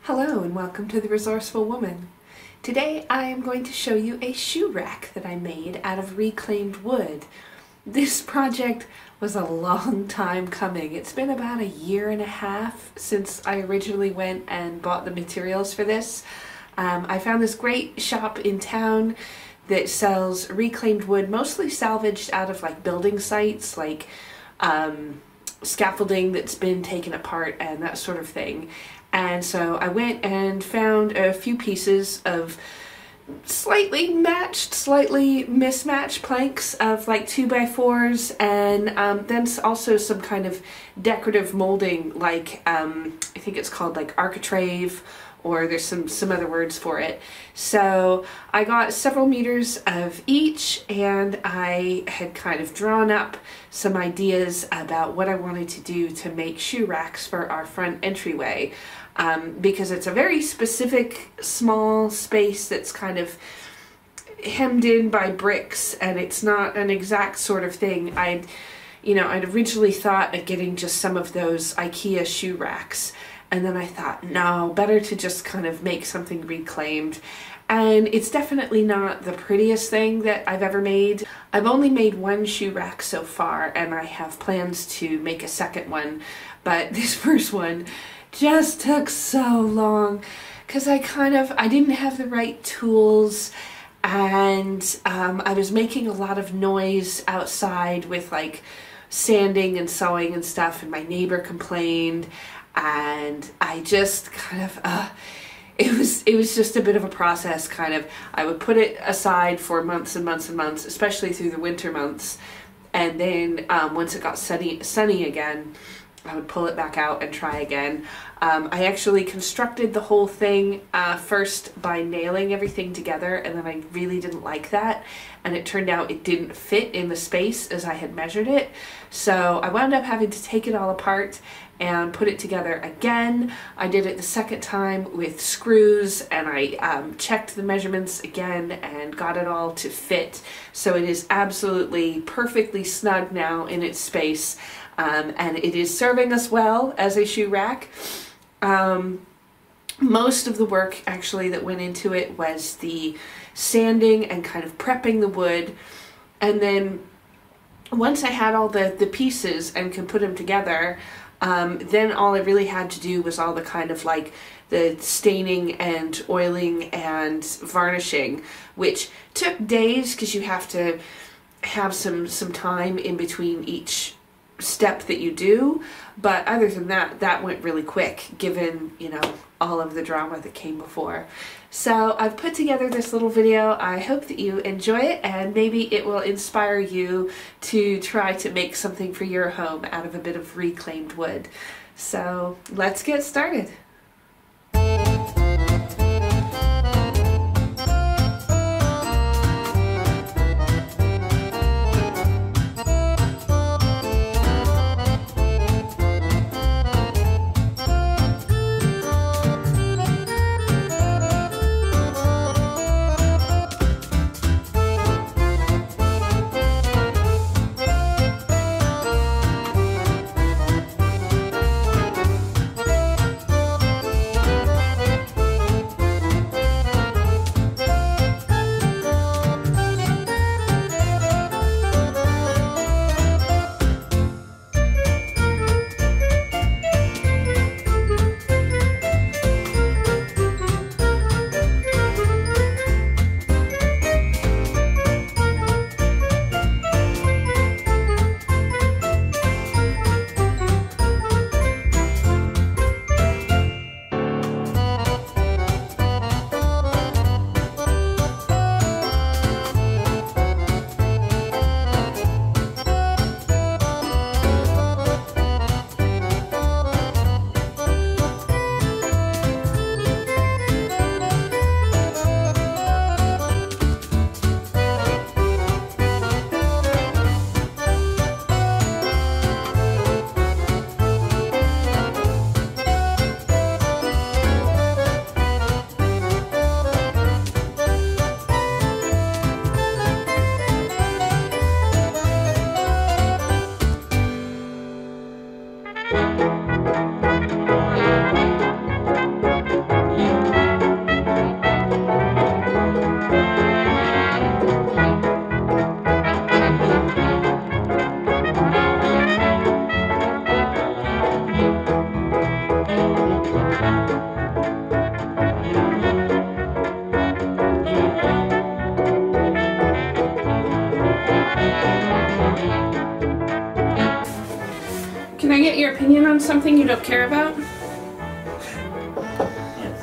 Hello and welcome to The Resourceful Woman. Today I am going to show you a shoe rack that I made out of reclaimed wood. This project was a long time coming. It's been about 1.5 years since I originally went and bought the materials for this. I found this great shop in town that sells reclaimed wood, mostly salvaged out of like building sites, like scaffolding that's been taken apart and that sort of thing. And so I went and found a few pieces of slightly matched, slightly mismatched planks of like 2x4s, and then also some kind of decorative molding, like I think it's called like architrave, or there's some other words for it. So I got several meters of each, and I had kind of drawn up some ideas about what I wanted to do to make shoe racks for our front entryway, because it's a very specific small space that's kind of hemmed in by bricks, and it's not an exact sort of thing. I'd originally thought of getting just some of those IKEA shoe racks, and then I thought, no, better to just kind of make something reclaimed. And it's definitely not the prettiest thing that I've ever made. I've only made one shoe rack so far, and I have plans to make a second one, but this first one just took so long because I didn't have the right tools, and I was making a lot of noise outside with like sanding and sewing and stuff, and my neighbor complained, and I just kind of it was just a bit of a process. Kind of, I would put it aside for months and months and months, especially through the winter months, and then once it got sunny again, I would pull it back out and try again. I actually constructed the whole thing first by nailing everything together, and then I really didn't like that, and it turned out it didn't fit in the space as I had measured it. So I wound up having to take it all apart and put it together again. I did it the second time with screws, and I checked the measurements again and got it all to fit. So it is absolutely perfectly snug now in its space. And it is serving us well as a shoe rack. Most of the work actually that went into it was the sanding and kind of prepping the wood. And then once I had all the pieces and could put them together, then all I really had to do was all the kind of like the staining and oiling and varnishing, which took days because you have to have some time in between each step that you do. But other than that, that went really quick, given, all of the drama that came before. So I've put together this little video. I hope that you enjoy it, and maybe it will inspire you to try to make something for your home out of a bit of reclaimed wood. So let's get started. Can I get your opinion on something you don't care about? Yes.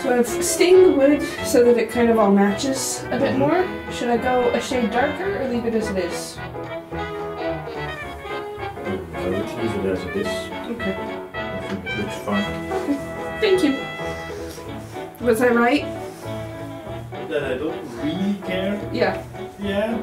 So I've stained the wood so that it kind of all matches a bit more. Should I go a shade darker or leave it as it is? I would leave it as it is. Okay. I think it looks fine. Okay. Thank you. Was I right? That I don't really care. Yeah. Yeah.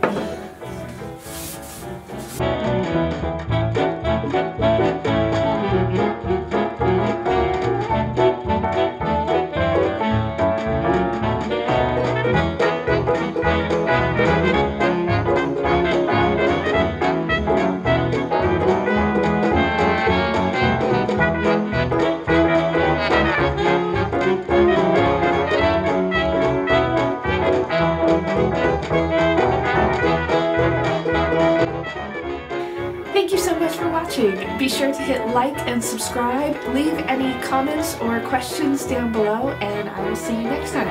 Thank you so much for watching. Be sure to hit like and subscribe. Leave any comments or questions down below, and I will see you next time.